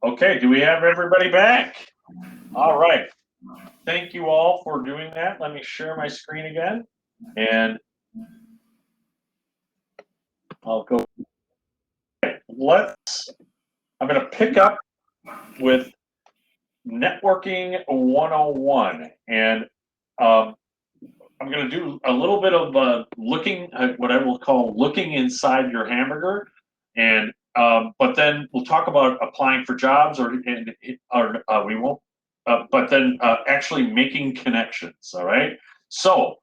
Okay, do we have everybody back? All right. Thank you all for doing that. Let me share my screen again, and I'll go. I'm going to pick up with Networking 101, and I'm going to do a little bit of looking at what I will call looking inside your hamburger, and but then we'll talk about applying for jobs, or we won't. But then actually making connections. All right. So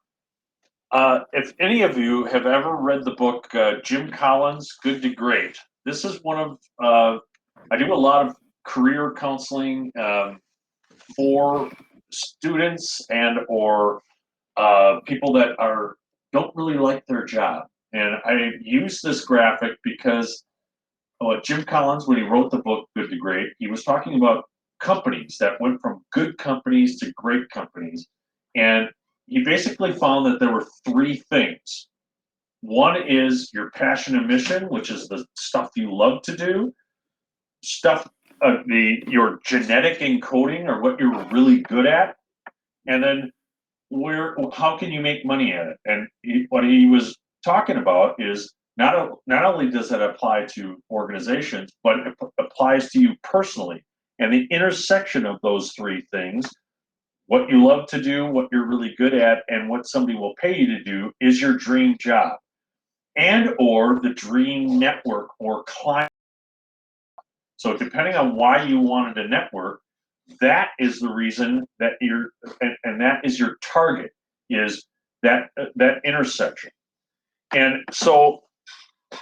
if any of you have ever read the book Jim Collins, Good to Great, this is one of I do a lot of career counseling for students and or people that don't really like their job. And I use this graphic because Jim Collins, when he wrote the book Good to Great, he was talking about companies that went from good companies to great companies. And he basically found that there were three things. One is your passion and mission, which is the stuff you love to do, your genetic encoding or what you're really good at, and then how can you make money at it? And what he was talking about is not only does that apply to organizations, but it applies to you personally. And the intersection of those three things, what you love to do, what you're really good at, and what somebody will pay you to do, is your dream job, and or the dream network or client. So depending on why you wanted to network, that is the reason that and that is your target, is that intersection. And so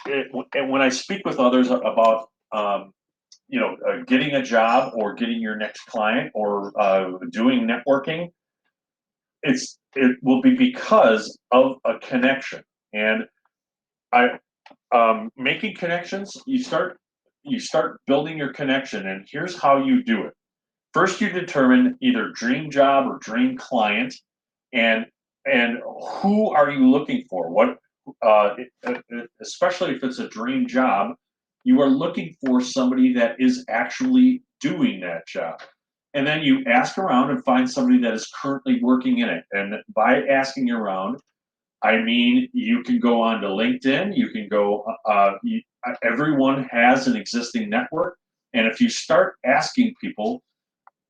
and when I speak with others about getting a job or getting your next client or doing networking, it will be because of a connection. And making connections, you start building your connection, and here's how you do it. First, you determine either dream job or dream client, and who are you looking for? What, especially if it's a dream job, you are looking for somebody that is actually doing that job. And then you ask around and find somebody that is currently working in it. And by asking around, I mean you can go on to LinkedIn. You can go. Everyone has an existing network, and if you start asking people,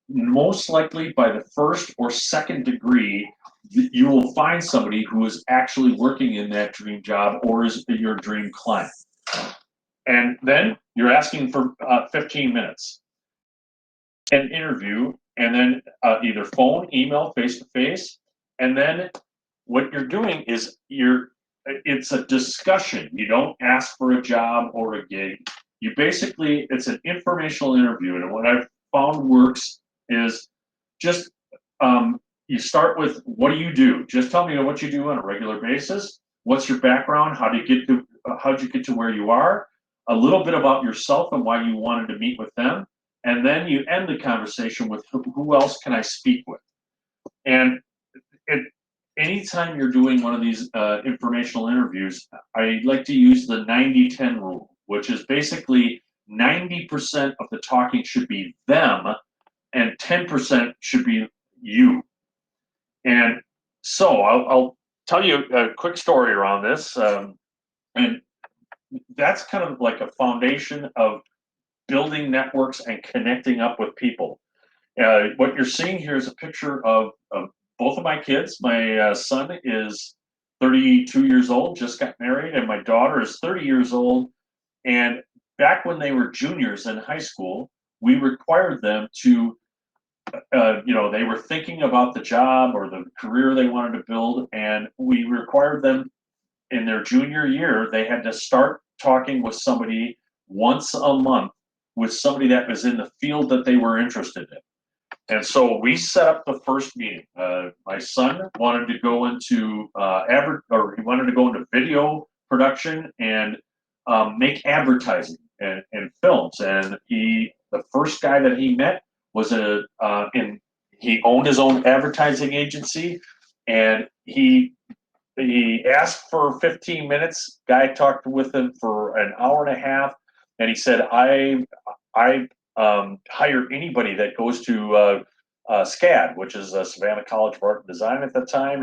most likely by the first or second degree, you will find somebody who is actually working in that dream job or is your dream client. And then you're asking for 15 minutes, an interview, and then either phone, email, face-to-face. And then what you're doing is it's a discussion. You don't ask for a job or a gig. It's an informational interview. And what I've found works is just you start with, what do you do? Just tell me what you do on a regular basis. What's your background? How'd you get to where you are? A little bit about yourself and why you wanted to meet with them. And then you end the conversation with, who else can I speak with? And anytime you're doing one of these informational interviews, I like to use the 90-10 rule, which is basically 90% of the talking should be them and 10% should be you. And so I'll tell you a quick story around this. And that's kind of like a foundation of building networks and connecting up with people. What you're seeing here is a picture of both of my kids. My son is 32 years old, just got married, and my daughter is 30 years old. And back when they were juniors in high school, we required them to, they were thinking about the job or the career they wanted to build, and we required them in their junior year, they had to start talking with somebody once a month, with somebody that was in the field that they were interested in. And so we set up the first meeting. My son wanted to go into he wanted to go into video production and make advertising and films. And the first guy that he met was he owned his own advertising agency, and he asked for 15 minutes. Guy talked with him for an hour and a half, and he said, I hire anybody that goes to SCAD, which is Savannah College of Art and Design at the time,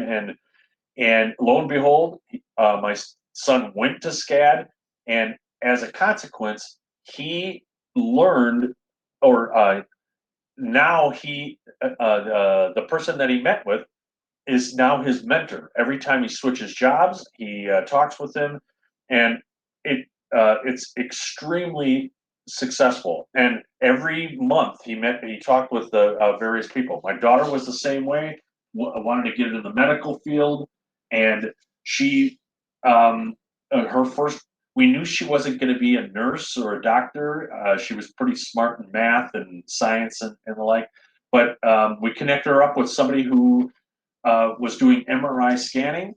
and lo and behold, my son went to SCAD, and as a consequence, he learned, or now the person that he met with is now his mentor. Every time he switches jobs, he talks with him, and it's extremely successful. And every month he talked with various people. My daughter was the same way. Wanted to get into the medical field, and she her first. We knew she wasn't going to be a nurse or a doctor. She was pretty smart in math and science and the like. But we connected her up with somebody who was doing MRI scanning.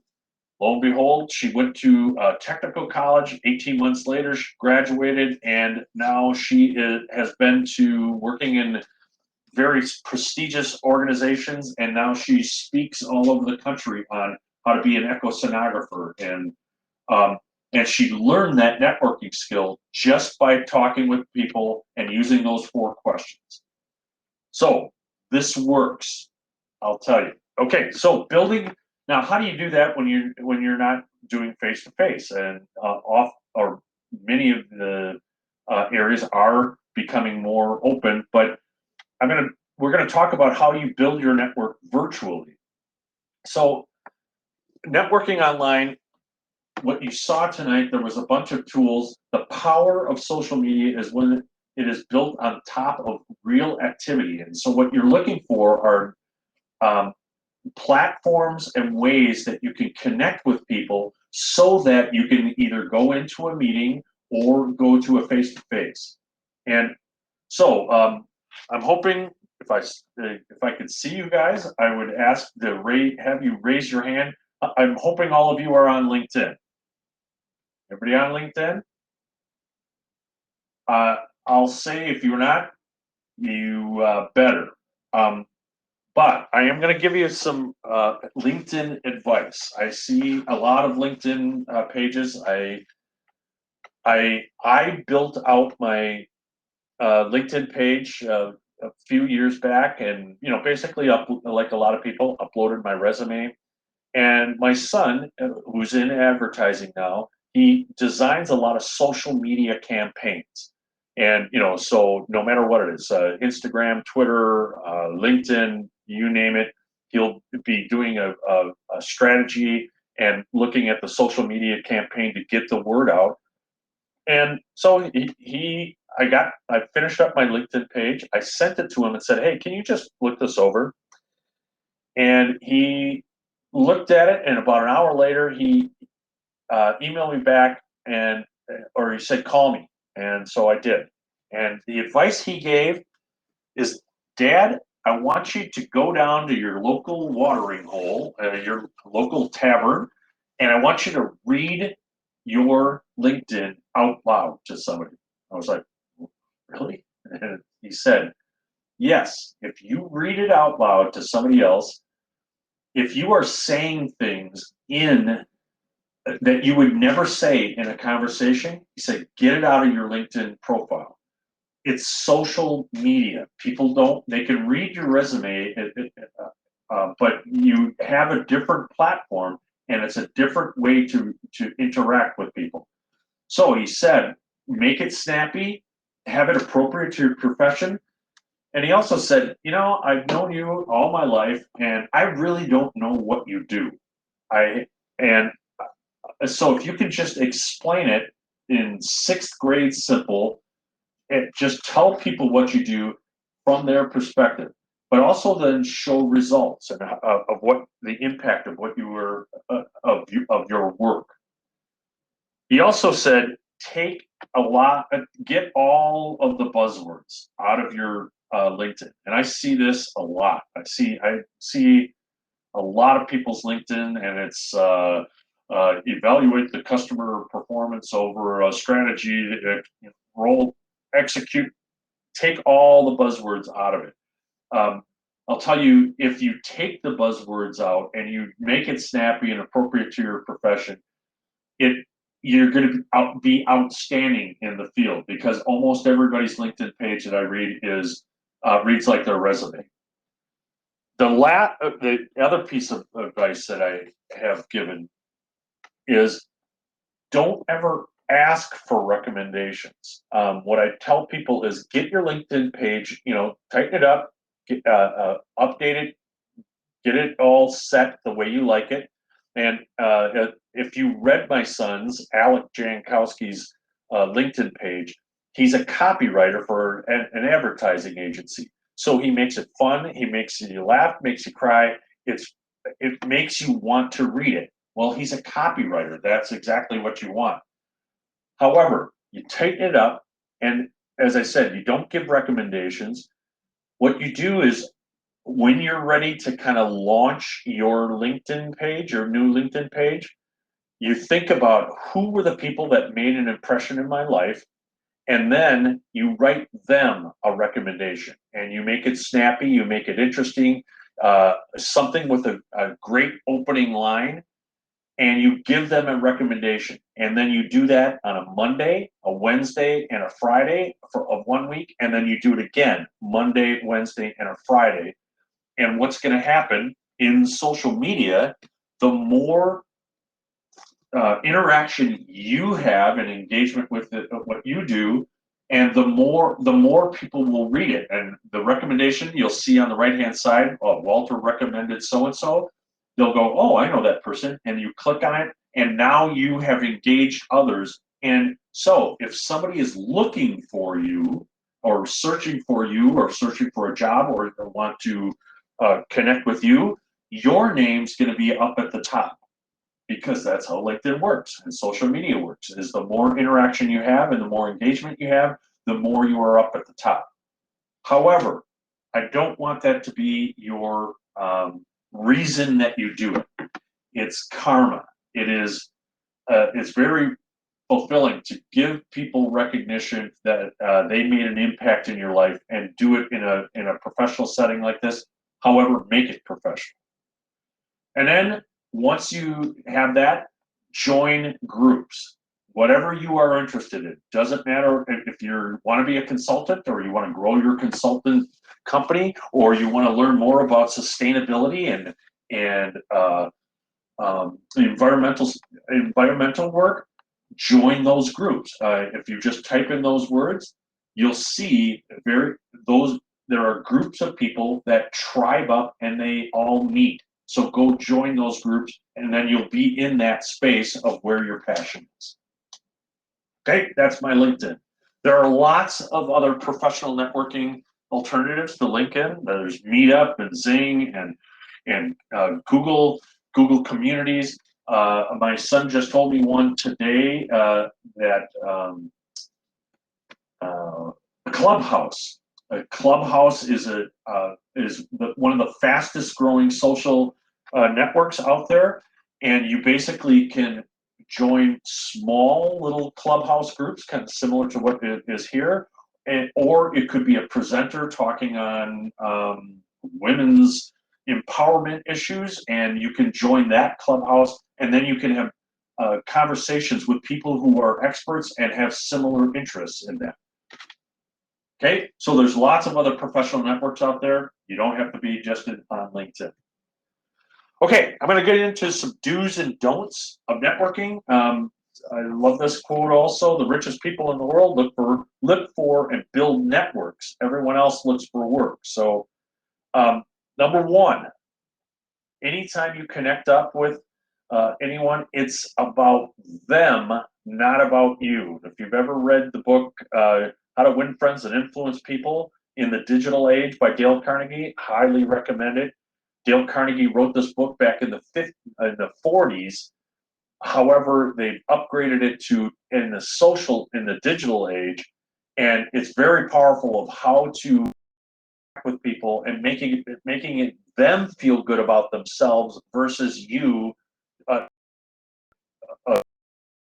Lo and behold, she went to technical college. 18 months later, she graduated, and now she has been to working in very prestigious organizations, and now she speaks all over the country on how to be an echosonographer. And she learned that networking skill just by talking with people and using those 4 questions. So this works, I'll tell you. Okay, so building. Now, how do you do that when you're not doing face to face? And many of the areas are becoming more open. But we're gonna talk about how you build your network virtually. So, networking online. What you saw tonight, there was a bunch of tools. The power of social media is when it is built on top of real activity. And so, what you're looking for are platforms and ways that you can connect with people so that you can either go into a meeting or go to a face-to-face. And so I'm hoping if I could see you guys, I would ask have you raise your hand. I'm hoping all of you are on LinkedIn. Everybody on LinkedIn? I'll say if you're not, you better. But I am going to give you some LinkedIn advice. I see a lot of LinkedIn pages. I built out my LinkedIn page a few years back, and basically, like a lot of people, uploaded my resume. And my son, who's in advertising now, he designs a lot of social media campaigns. And so no matter what it is, Instagram, Twitter, LinkedIn, you name it, he'll be doing a strategy and looking at the social media campaign to get the word out. And so I finished up my LinkedIn page. I sent it to him and said, "Hey, can you just look this over?" And he looked at it, and about an hour later, he emailed me back, or he said, "Call me." And so I did. And the advice he gave is, "Dad, I want you to go down to your local watering hole, your local tavern, and I want you to read your LinkedIn out loud to somebody." I was like, "Really?" And he said, "Yes, if you read it out loud to somebody else, if you are saying things that you would never say in a conversation," he said, "get it out of your LinkedIn profile. It's social media. They can read your resume, but you have a different platform, and it's a different way to interact with people." So he said, make it snappy, have it appropriate to your profession. And he also said, "I've known you all my life, and I really don't know what you do. And so if you can just explain it in 6th grade simple, and just tell people what you do from their perspective, but also then show results and of what the impact of what you were of your work." He also said, get all of the buzzwords out of your LinkedIn. And I see this a lot. I see a lot of people's LinkedIn, and it's evaluate the customer performance over a strategy, execute. Take all the buzzwords out of it. I'll tell you, if you take the buzzwords out and you make it snappy and appropriate to your profession, it you're going to be outstanding in the field, because almost everybody's LinkedIn page that I read is reads like their resume. The other piece of advice that I have given is don't ever ask for recommendations. What I tell people is get your LinkedIn page, tighten it up, update it, get it all set the way you like it. And if you read my son's, Alec Jankowski's LinkedIn page, he's a copywriter for an advertising agency. So he makes it fun, he makes you laugh, makes you cry. It makes you want to read it. Well, he's a copywriter. That's exactly what you want. However, you tighten it up, and as I said, you don't give recommendations. What you do is when you're ready to kind of launch your LinkedIn page, your new LinkedIn page, you think about who were the people that made an impression in my life, and then you write them a recommendation, and you make it snappy, you make it interesting, something with a great opening line, and you give them a recommendation. And then you do that on a Monday, a Wednesday, and a Friday of 1 week, and then you do it again, Monday, Wednesday, and a Friday. And what's going to happen in social media, the more interaction you have and engagement with what you do, and the more people will read it. And the recommendation you'll see on the right hand side, oh, Walter recommended so and so. They'll go, oh, I know that person, and you click on it, and now you have engaged others. And so if somebody is looking for you, or searching for you, or searching for a job, or want to connect with you, your name's going to be up at the top, because that's how LinkedIn works and social media works. Is the more interaction you have and the more engagement you have, the more you are up at the top. However, I don't want that to be your reason that you do it. It's karma. It's very fulfilling to give people recognition that they made an impact in your life, and do it in a professional setting like this. However, make it professional. And then once you have that, join groups. Whatever you are interested in. Doesn't matter if you want to be a consultant, or you want to grow your consultant company, or you want to learn more about sustainability and environmental work. Join those groups. If you just type in those words, you'll see there are groups of people that tribe up, and they all meet. So go join those groups, and then you'll be in that space of where your passion is. Okay, that's my LinkedIn. There are lots of other professional networking alternatives to LinkedIn. There's Meetup and Zing and Google Communities. My son just told me one today that Clubhouse. Clubhouse is one of the fastest growing social networks out there, and you basically can join small little Clubhouse groups, kind of similar to what it is here, or it could be a presenter talking on women's empowerment issues, and you can join that Clubhouse, and then you can have conversations with people who are experts and have similar interests in that. Okay, so there's lots of other professional networks out there. You don't have to be just on LinkedIn. Okay, I'm going to get into some do's and don'ts of networking. I love this quote also. The richest people in the world look for and build networks. Everyone else looks for work. So number one, anytime you connect up with anyone, it's about them, not about you. If you've ever read the book, How to Win Friends and Influence People in the Digital Age by Dale Carnegie, highly recommend it. Dale Carnegie wrote this book back in the 40s. However, they've upgraded it to in the digital age, and it's very powerful of how to connect with people and making it them feel good about themselves versus you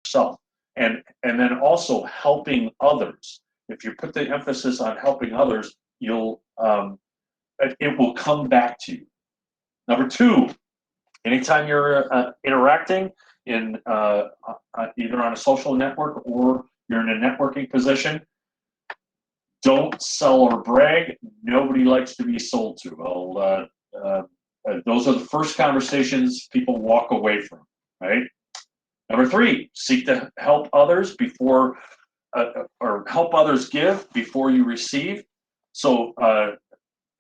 self, and then also helping others. If you put the emphasis on helping others, it will come back to you. Number two, Anytime you're interacting in either on a social network or you're in a networking position, don't sell or brag. Nobody likes to be sold to. Those are the first conversations people walk away from, right? Number 3, seek to help others before, or help others give before you receive. So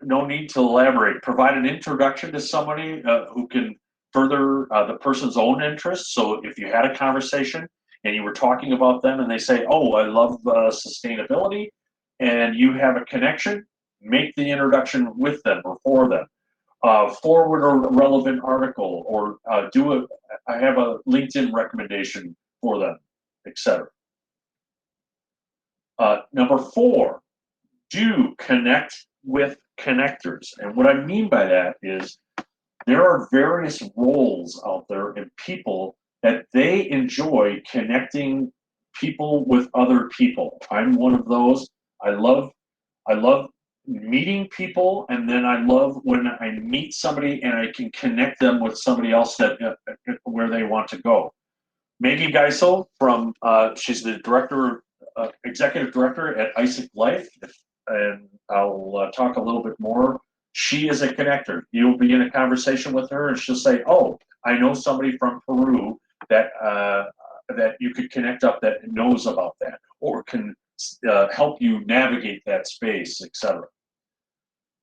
no need to elaborate. Provide an introduction to somebody who can further the person's own interests. So if you had a conversation and you were talking about them and they say, oh, I love sustainability, and you have a connection, make the introduction with them or for them. Forward a relevant article, or I have a LinkedIn recommendation for them, etc. Number 4, do connect with connectors. And what I mean by that is there are various roles out there and people that they enjoy connecting people with other people. I'm one of those. I love meeting people, and then I love when I meet somebody and I can connect them with somebody else that where they want to go. Maggie Geisel from she's the executive director at AIESEC Life, and I'll talk a little bit more. She is a connector. You'll be in a conversation with her, and she'll say, "Oh, I know somebody from Peru that that you could connect up that knows about that, or can help you navigate that space, etc."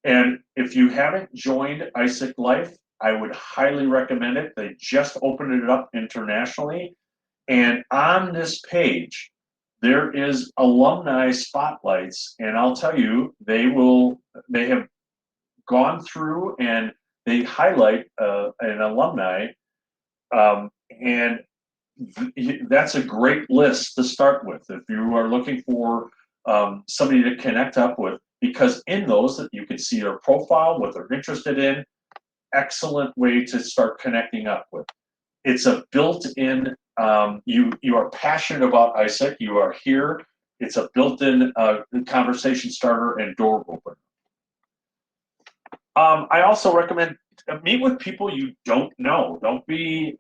And if you haven't joined AIESEC Life, I would highly recommend it. They just opened it up internationally, and on this page, there is alumni spotlights, and I'll tell you, they have gone through and they highlight an alumni, and that's a great list to start with if you are looking for somebody to connect up with, because in those that you can see their profile, what they're interested in. Excellent way to start connecting up with. It's a built-in, you are passionate about AIESEC, you are here, it's a built-in conversation starter and door opener. I also recommend meet with people you don't know. Don't be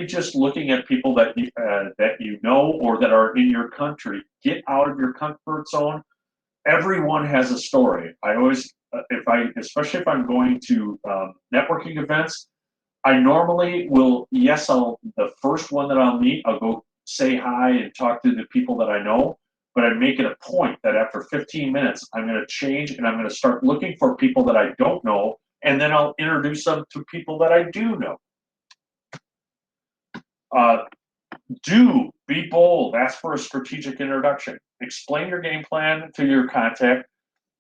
just looking at people that you know or that are in your country. Get out of your comfort zone. Everyone has a story. I always, especially if I'm going to networking events, I normally will, the first one that I'll meet, I'll go say hi and talk to the people that I know, but I make it a point that after 15 minutes, I'm going to change and I'm going to start looking for people that I don't know, and then I'll introduce them to people that I do know. Do be bold, ask for a strategic introduction. Explain your game plan to your contact,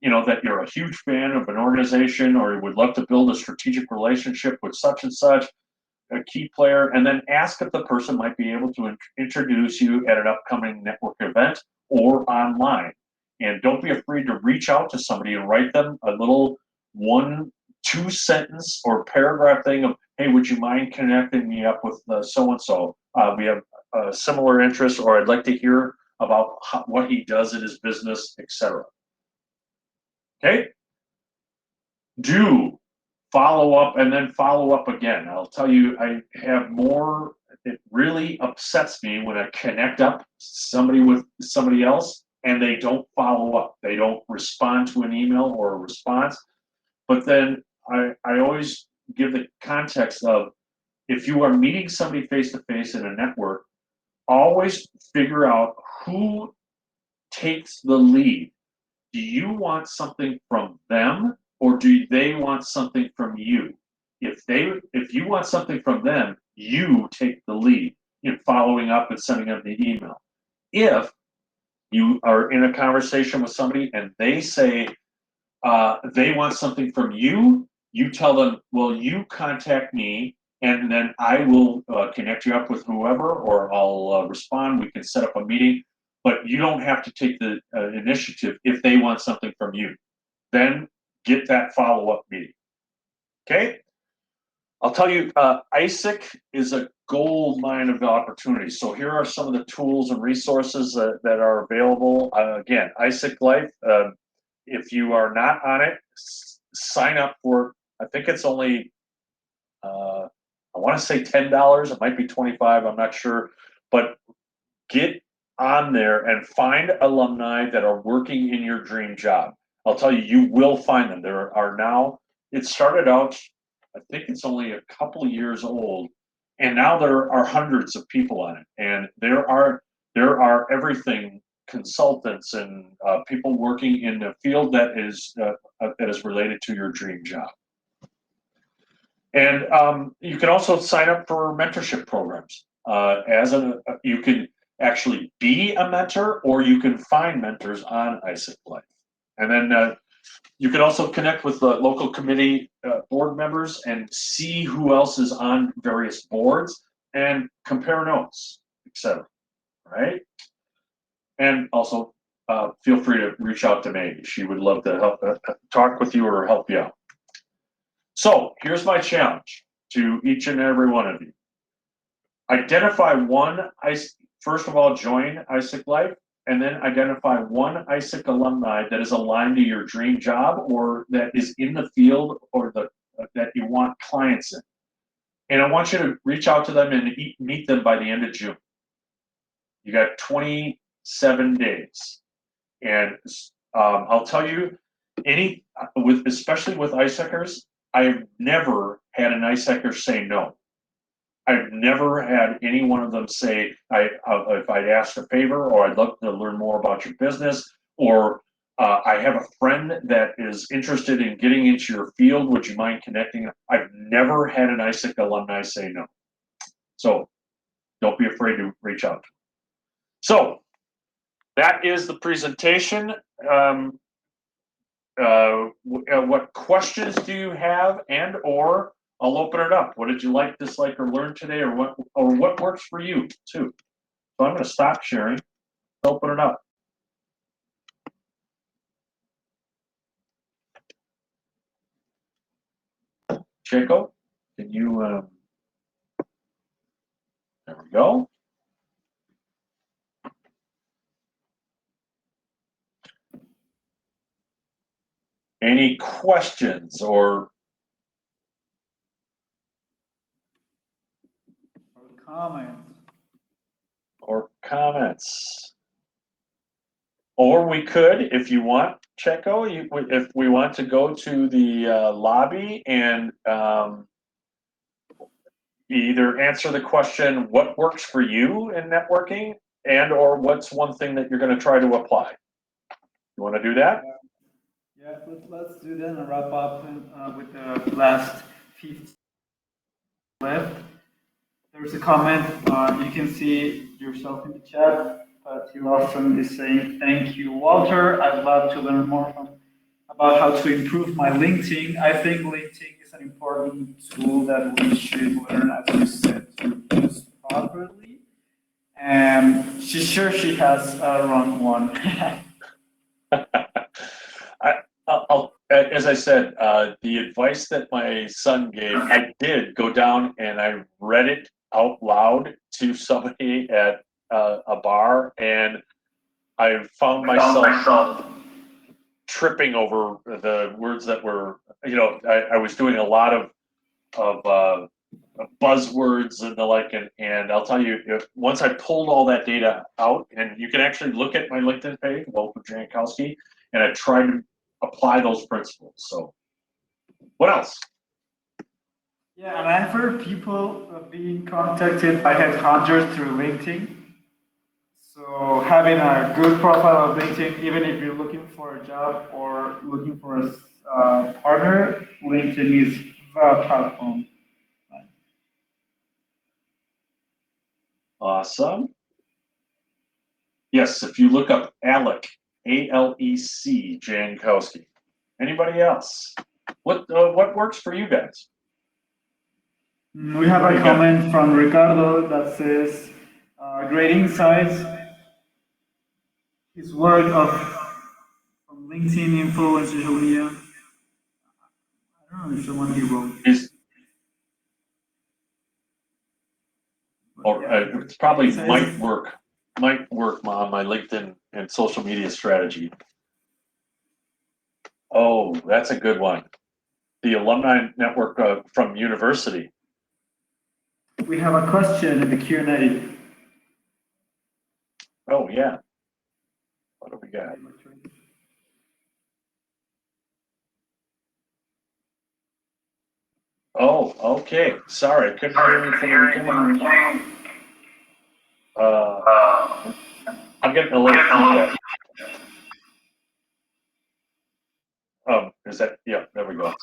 that you're a huge fan of an organization or you would love to build a strategic relationship with such and such, a key player, and then ask if the person might be able to introduce you at an upcoming network event or online. And don't be afraid to reach out to somebody and write them a little 1-2 sentence or paragraph thing of, hey, would you mind connecting me up with so-and-so? We have similar interests, or I'd like to hear about what he does in his business, etc. Okay? Do follow up and then follow up again. I'll tell you, I have more. It really upsets me when I connect up somebody with somebody else and they don't follow up. They don't respond to an email or a response. But then I always give the context of, if you are meeting somebody face to face in a network, always figure out who takes the lead. Do you want something from them, or do they want something from you? If you want something from them, you take the lead in following up and sending them the email. If you are in a conversation with somebody and they say they want something from you, you tell them, well, you contact me and then I will connect you up with whoever, or I'll respond. We can set up a meeting, but you don't have to take the initiative if they want something from you. Then get that follow-up meeting. Okay? I'll tell you, AIESEC is a gold mine of opportunities. So here are some of the tools and resources that are available. Again, AIESEC Life, if you are not on it, sign up for, I think it's only I want to say $10. It might be 25. I'm not sure, but get on there and find alumni that are working in your dream job. I'll tell you, you will find them. There are now. It started out, I think it's only a couple of years old, and now there are hundreds of people on it. And there are everything, consultants and people working in the field that is related to your dream job. And you can also sign up for mentorship programs. You can actually be a mentor, or you can find mentors on AIESEC Life. And then you can also connect with the local committee board members and see who else is on various boards and compare notes, etc. Right? And also feel free to reach out to Maggie. She would love to help talk with you or help you out. So here's my challenge to each and every one of you. Identify one, first of all, join AIESEC Life, and then identify one AIESEC alumni that is aligned to your dream job or that is in the field or that you want clients in. And I want you to reach out to them and meet them by the end of June. You got 27 days. And I'll tell you, especially with AIESECers, I've never had an AIESECer say no. I've never had any one of them say, if I'd asked a favor, or I'd love to learn more about your business, or I have a friend that is interested in getting into your field, would you mind connecting? I've never had an AIESEC alumni say no. So don't be afraid to reach out. So that is the presentation. What questions do you have, and or I'll open it up. What did you like, dislike, or learn today, or what works for you too? So I'm going to stop sharing, open it up. Jacob, can you? There we go. Any questions or comments? Or we could, if you want, Checo, if we want to go to the lobby and either answer the question, what works for you in networking, and or what's one thing that you're going to try to apply? You want to do that? Yeah, let's do that and wrap up with the last 15 left. There's a comment, you can see yourself in the chat, but you often is saying, thank you, Walter. I'd love to learn more about how to improve my LinkedIn. I think LinkedIn is an important tool that we should learn, as you said, to use properly. And she's sure she has a wrong one. As I said, the advice that my son gave, I did go down and I read it out loud to somebody at a bar, and I found myself tripping over the words that were, I was doing a lot of buzzwords and the like, and I'll tell you, once I pulled all that data out, and you can actually look at my LinkedIn page, Walter Jankowski, and I tried to apply those principles. So what else? Yeah, and I've heard people being contacted by headhunters through LinkedIn. So having a good profile of LinkedIn, even if you're looking for a job or looking for a partner, LinkedIn is the platform. Awesome. Yes, if you look up Alec, A-L-E-C, Jankowski. Anybody else? What works for you guys? We have a comment from Ricardo that says, great insights. His work from LinkedIn info and social media. I don't know if someone he wrote. It probably might work on my LinkedIn and social media strategy. Oh, that's a good one. The alumni network from university. We have a question in the Q&A. Oh, yeah. What do we got? Oh, okay. Sorry, I couldn't hear anything in the beginning. I'm getting a little feedback. Is that, yeah, there we go.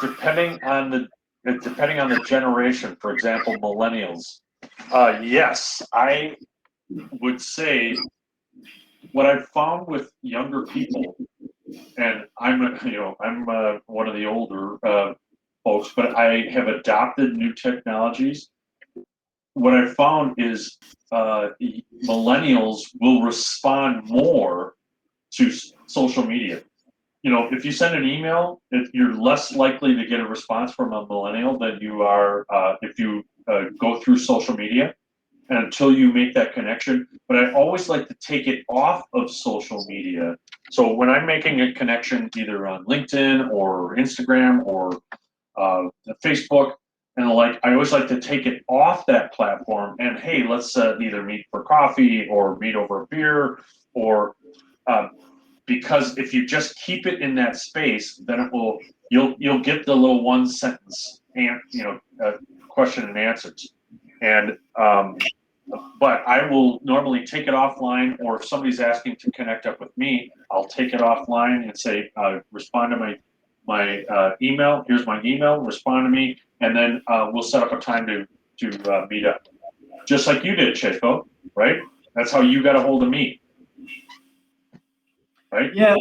Depending on the generation, for example, millennials. Yes, I would say what I've found with younger people, and I'm one of the older folks, but I have adopted new technologies. What I found is millennials will respond more to social media. If you send an email, you're less likely to get a response from a millennial than you are if you go through social media, and until you make that connection. But I always like to take it off of social media. So when I'm making a connection either on LinkedIn or Instagram or Facebook, and I always like to take it off that platform and, hey, let's either meet for coffee or meet over a beer, or because if you just keep it in that space, then you'll get the little one sentence and question and answers. And but I will normally take it offline, or if somebody's asking to connect up with me, I'll take it offline and say, respond to my email. Here's my email. Respond to me, and then we'll set up a time to meet up, just like you did, Checo, right? That's how you got a hold of me, right? Yeah,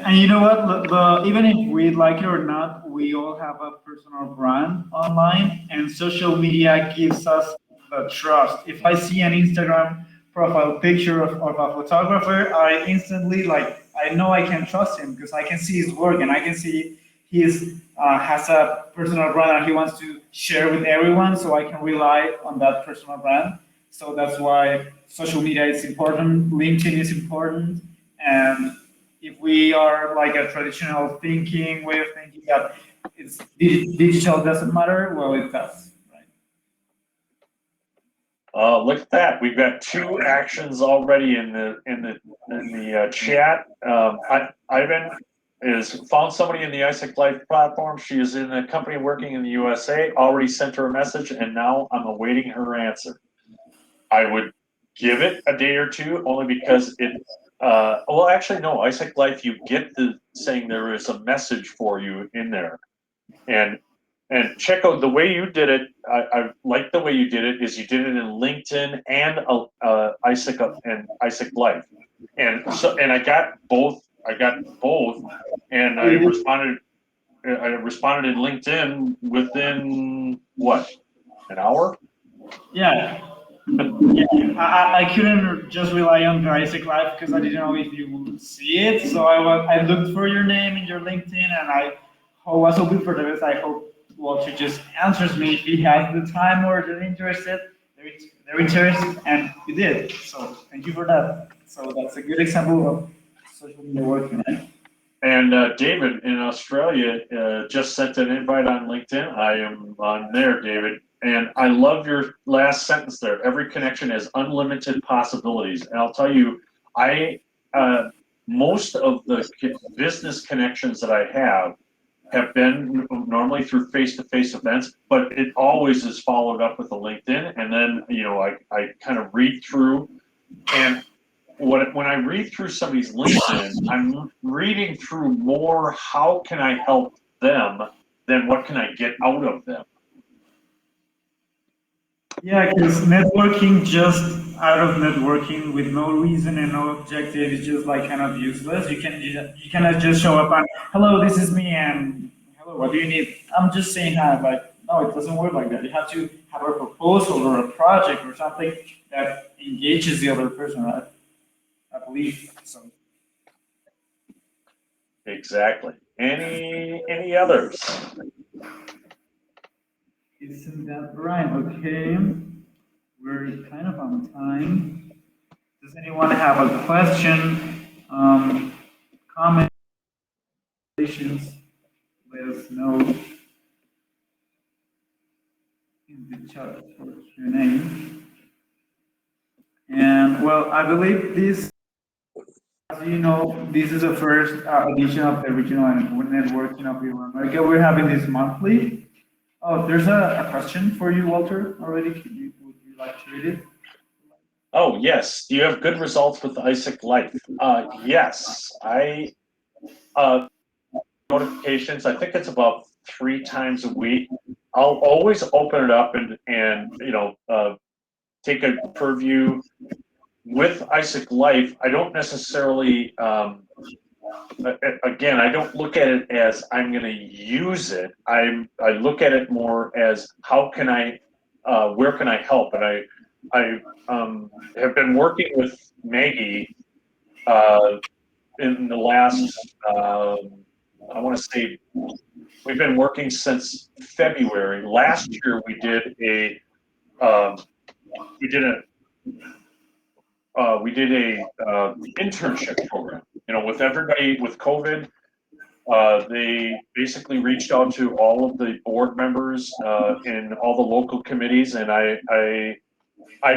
and you know what? Even if we like it or not, we all have a personal brand online, and social media gives us the trust. If I see an Instagram profile picture of a photographer, I instantly I know I can trust him because I can see his work and I can see he's has a personal brand and he wants to share with everyone, so I can rely on that personal brand. So that's why social media is important, LinkedIn is important, and if we are like a traditional way of thinking that it's digital doesn't matter, well, it does, right? Look at that. We've got 2 actions already in the chat. Ivan is found somebody in the AIESEC Life platform. She is in a company working in the USA. Already sent her a message, and now I'm awaiting her answer. I would give it a day or two, only because it. Well, actually, no. AIESEC Life, you get the saying there is a message for you in there, and Checo, the way you did it, I like the way you did it. Is you did it in LinkedIn and AIESEC and AIESEC Life, and I got both. And I responded. I responded in LinkedIn within what, an hour? Yeah. Yeah, I couldn't just rely on the AIESEC Live because I didn't know if you would see it. So I looked for your name in your LinkedIn, and I was hoping for the best. I hope Walter just answers me if he has the time or they're interested. They're interested, and you did. So thank you for that. So that's a good example of social media working. Right? And David in Australia just sent an invite on LinkedIn. I am on there, David. And I love your last sentence there. Every connection has unlimited possibilities. And I'll tell you, most of the business connections that I have been normally through face-to-face events, but it always is followed up with a LinkedIn. And then, I kind of read through, and when I read through somebody's LinkedIn, I'm reading through more how can I help them than what can I get out of them. Yeah, because networking just out of networking with no reason and no objective is just like kind of useless. You cannot just show up and hello, this is me, and hello, what do you need? I'm just saying hi. Like no, it doesn't work like that. You have to have a proposal or a project or something that engages the other person. Right? I believe so. Exactly. Any others? Isn't that right? Okay. We're kind of on time. Does anyone have a question, comment, questions? Let us know. chat for Q&A. And well, I believe this, as you know, this is the first edition of the regional networking of Iberoamerica. America. We're having this monthly. Oh, there's a question for you, Walter, already. Would you like to read it? Oh, yes. Do you have good results with AIESEC Life? Yes. Notifications, I think it's about 3 times a week. I'll always open it up and take a purview. With AIESEC Life, I don't necessarily, again, I don't look at it as I'm going to use it. I look at it more as how can where can I help? And I have been working with Maggie in the last, I want to say, we've been working since February. Last year we did a internship program. With everybody with COVID, they basically reached out to all of the board members in all the local committees, and I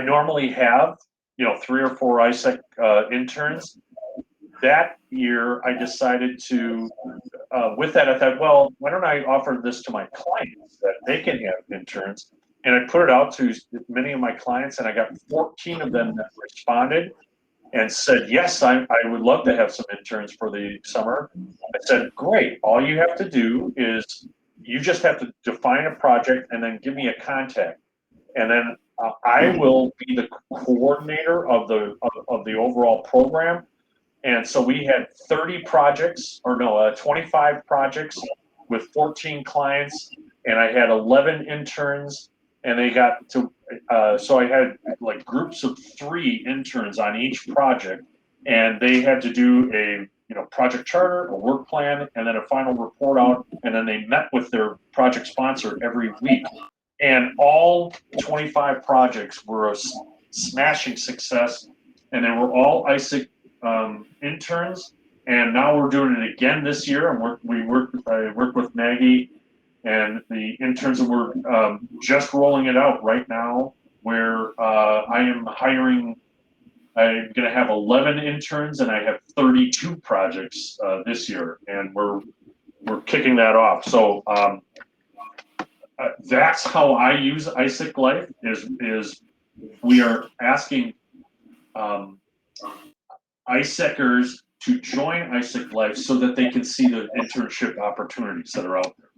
normally have 3 or 4 AIESEC interns. That year, I decided to, with that, I thought, well, why don't I offer this to my clients that they can have interns? And I put it out to many of my clients, and I got 14 of them that responded and said, yes, I would love to have some interns for the summer. I said, great. All you have to do is you just have to define a project and then give me a contact. And then I will be the coordinator of the overall program. And so we had 30 projects, 25 projects with 14 clients, and I had 11 interns, and they got to, so I had like groups of 3 interns on each project, and they had to do a project charter, a work plan, and then a final report out, and then they met with their project sponsor every week. And all 25 projects were a smashing success, and they were all AIESEC interns, and now we're doing it again this year. And I work with Maggie and the interns, and we're just rolling it out right now. Where I am hiring, I'm going to have 11 interns, and I have 32 projects this year, and we're kicking that off. So that's how I use AIESEC Life. Is we are asking AIESECers to join AIESEC Life so that they can see the internship opportunities that are out there.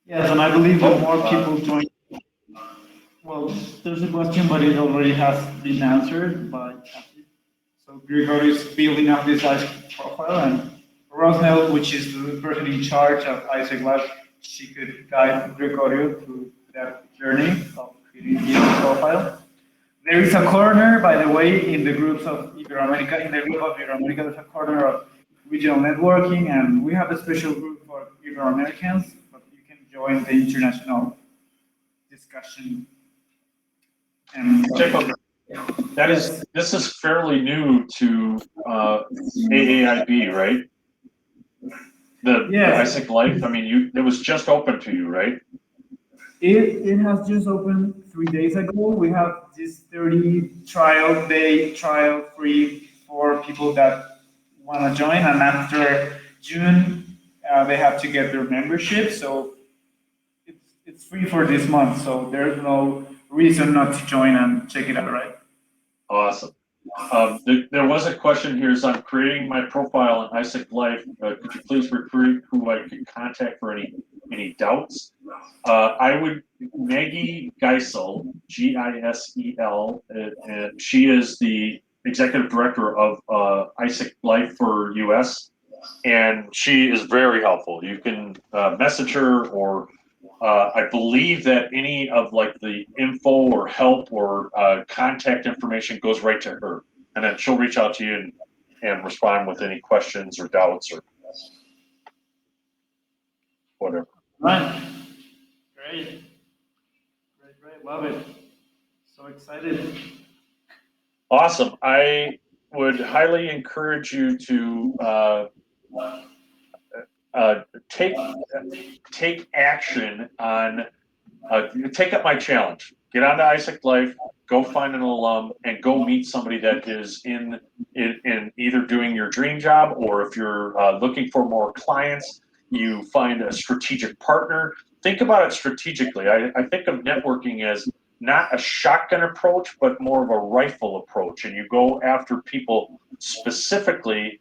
Yes, and I believe that more people join. Well, there's a question, but it already has been answered by Kathy. So Gregory is building up this AIESEC profile, and Rosnell, which is the person in charge of AIESEC Life, she could guide Gregorio through that journey of creating his profile. There is a corner, by the way, in the groups of Iberoamerica. In the group of Iberoamerica, there's a corner of regional networking, and we have a special group for Iberoamericans, but you can join the international discussion. And this is fairly new to AAIB, right? The AIESEC Life. I mean, it was just open to you, right? It has just opened 3 days ago. We have this 30 trial free for people that want to join, and after June they have to get their membership. So it's free for this month. So there's no reason not to join and check it out, right? Awesome. There was a question here. As I'm creating my profile in AIESEC Life, could you please recruit who I could contact for any doubts? I would, Maggie Geisel, Gisel, and she is the executive director of AIESEC Life for US, and she is very helpful. You can message her, or I believe that any of like the info or help or contact information goes right to her, and then she'll reach out to you and respond with any questions or doubts or whatever. Right. Great. Love it. So excited. Awesome. I would highly encourage you to take action on, take up my challenge. Get onto AIESEC Life, go find an alum, and go meet somebody that is in either doing your dream job, or if you're looking for more clients, you find a strategic partner. Think about it strategically. I think of networking as not a shotgun approach, but more of a rifle approach, and you go after people specifically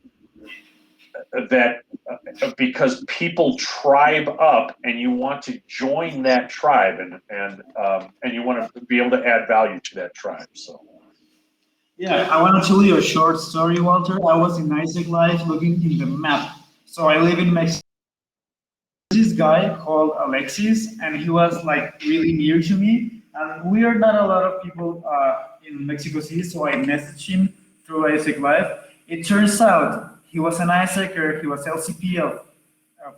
that because people tribe up, and you want to join that tribe, and you want to be able to add value to that tribe. So Yeah, I want to tell you a short story, Walter. I was in AIESEC Live looking in the map. So I live in Mexico. This guy called Alexis, and he was like really near to me. And we are not a lot of people in Mexico City, so I messaged him through AIESEC Live. It turns out he was an AIESECer, he was LCP of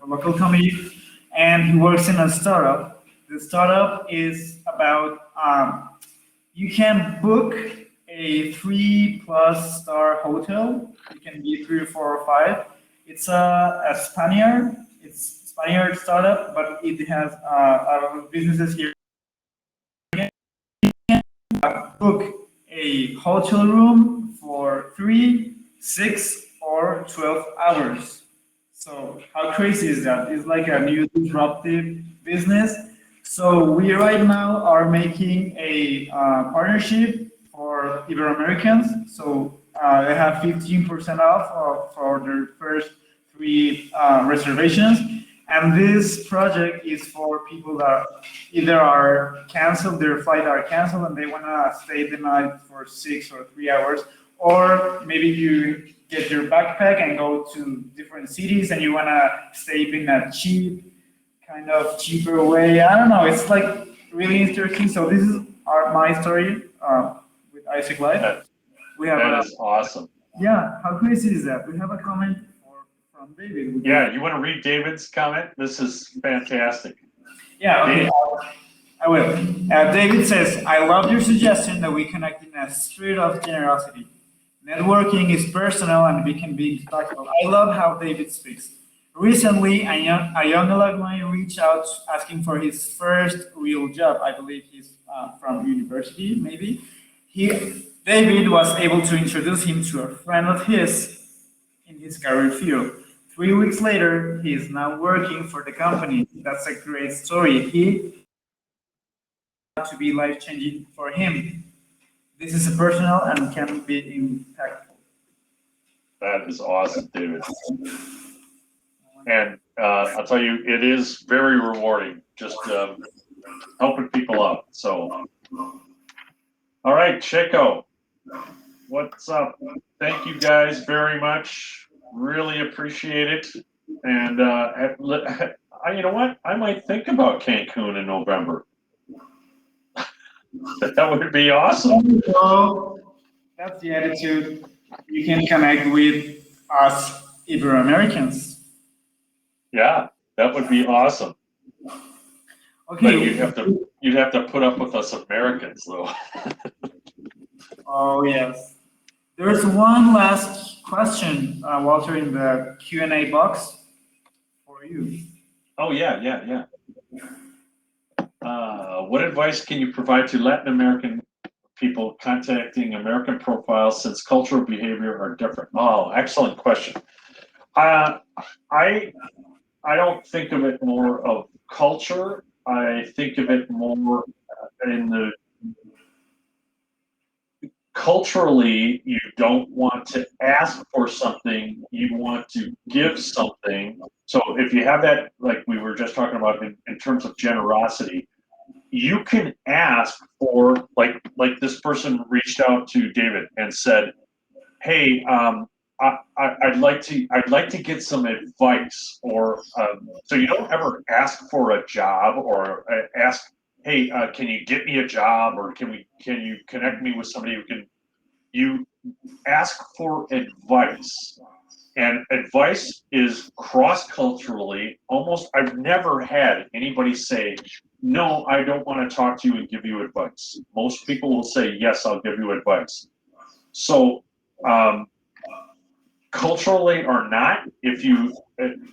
a local committee, and he works in a startup. The startup is about you can book a 3+ star hotel. It can be 3 or 4 or 5. It's a Spaniard. It's Spaniard startup, but it has a lot of businesses here. Book a hotel room for 3, 6, or 12 hours. So how crazy is that? It's like a new disruptive business. So we right now are making a partnership for Ibero-Americans. So they have 15% off for their first 3 reservations. And this project is for people that either are canceled, their flight are canceled, and they want to stay the night for 6 or 3 hours. Or maybe you get your backpack and go to different cities and you want to stay in a cheaper way. I don't know. It's like really interesting. So this is my story with AIESEC Live. That is awesome. Yeah, how crazy is that? We have a comment from David. Yeah, you want to read David's comment? This is fantastic. Yeah, okay. I will. David says, I love your suggestion that we connect in a spirit of generosity. Networking is personal and we can be impactful. I love how David speaks. Recently, a young alumni reached out asking for his first real job. I believe he's from university, maybe. David was able to introduce him to a friend of his in his career field. 3 weeks later, he is now working for the company. That's a great story. He to be life-changing for him. This is personal and can be impactful. That is awesome, David. And I'll tell you, it is very rewarding just helping people out. So, all right, Chico, what's up? Thank you guys very much. Really appreciate it. And you know what? I might think about Cancun in November. That would be awesome. So that's the attitude. You can connect with us Ibero-Americans. Yeah, that would be awesome. Okay. But you'd have to put up with us Americans, though. Oh yes. There's one last question, Walter, in the Q&A box for you. Oh yeah. What advice can you provide to Latin American people contacting American profiles since cultural behavior are different? Oh, excellent question. I don't think of it more of culture. I think of it more in the culturally, you don't want to ask for something, you want to give something. So if you have that, like we were just talking about in terms of generosity, you can ask for, like this person reached out to David and said, hey, I'd like to get some advice, or so you don't ever ask for a job or ask, hey, can you get me a job, or can you connect me with somebody who can? You ask for advice, and advice is cross-culturally almost. I've never had anybody say, no, I don't want to talk to you and give you advice. Most people will say, yes, I'll give you advice. So culturally or not, if you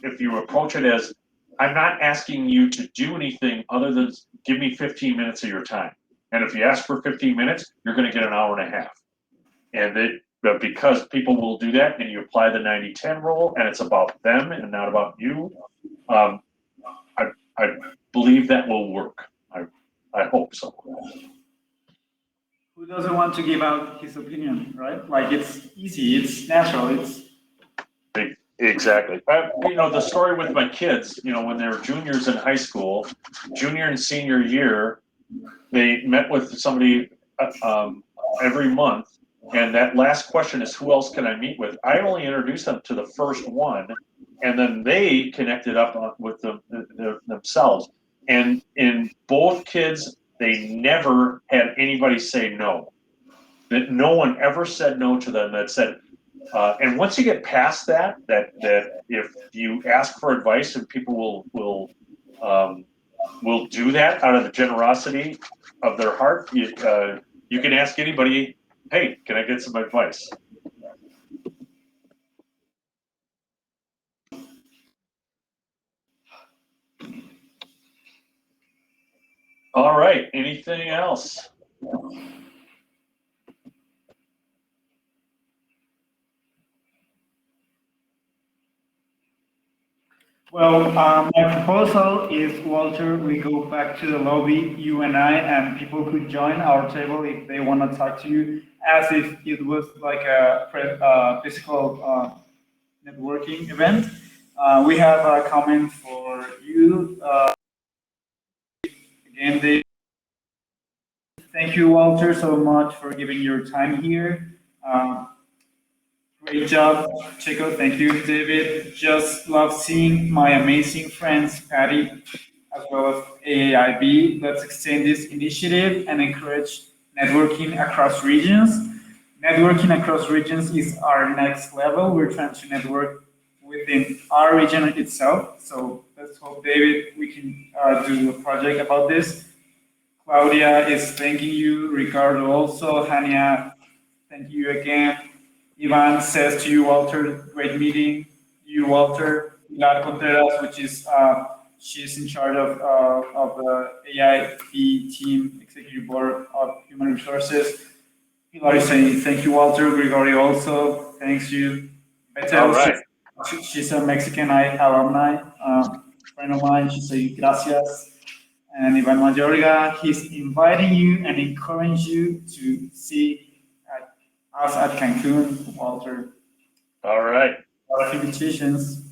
if you approach it as, I'm not asking you to do anything other than give me 15 minutes of your time. And if you ask for 15 minutes, you're going to get an hour and a half. And but because people will do that, and you apply the 90-10 rule, and it's about them and not about you, I believe that will work. I hope so. Who doesn't want to give out his opinion, right? Like, it's easy, it's natural, it's... Exactly. The story with my kids, when they were juniors in high school, junior and senior year, they met with somebody every month, and that last question is, who else can I meet with? I only introduced them to the first one, and then they connected up with themselves. And in both kids, they never had anybody say no. That no one ever said no to them. That said, and once you get past that if you ask for advice and people will do that out of the generosity of their heart, you can ask anybody, hey, can I get some advice? All right, anything else? Well, my proposal is, Walter, we go back to the lobby, you and I, and people could join our table if they want to talk to you, as if it was like a physical networking event. We have a comment for you. Again, Dave. Thank you, Walter, so much for giving your time here. Great job, Chico. Thank you, David. Just love seeing my amazing friends, Patty, as well as AIB. Let's extend this initiative and encourage networking across regions. Networking across regions is our next level. We're trying to network within our region itself. So let's hope, David, we can do a project about this. Claudia is thanking you. Ricardo also. Hania, thank you again. Ivan says to you, Walter, great meeting. You, Walter. Pilar Contreras, which is she's in charge of the AIB team, Executive Board of Human Resources. Pilar is saying thank you, Walter. Gregorio also thanks you. Betel, All right. she's a Mexican alumni, friend of mine. She says gracias. And Ivan Mayorga, he's inviting you and encouraging you to see us at Cancun, Walter. All right. A lot of invitations.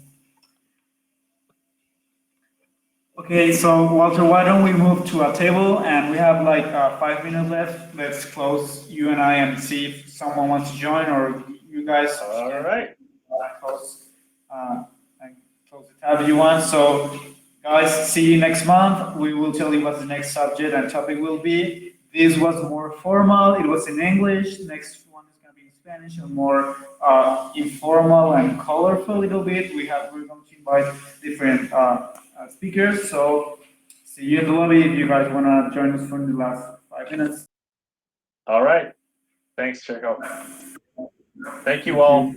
Okay, so Walter, why don't we move to a table, and we have like 5 minutes left. Let's close, you and I, and see if someone wants to join, or you guys. All right. Close the tab if you want. So guys, see you next month. We will tell you what the next subject and topic will be. This was more formal. It was in English. Next one is going to be in Spanish, and more informal and colorful a little bit. We're going to invite different speakers. So see you in the lobby if you guys want to join us for the last 5 minutes. All right. Thanks, Chico. Thank you all.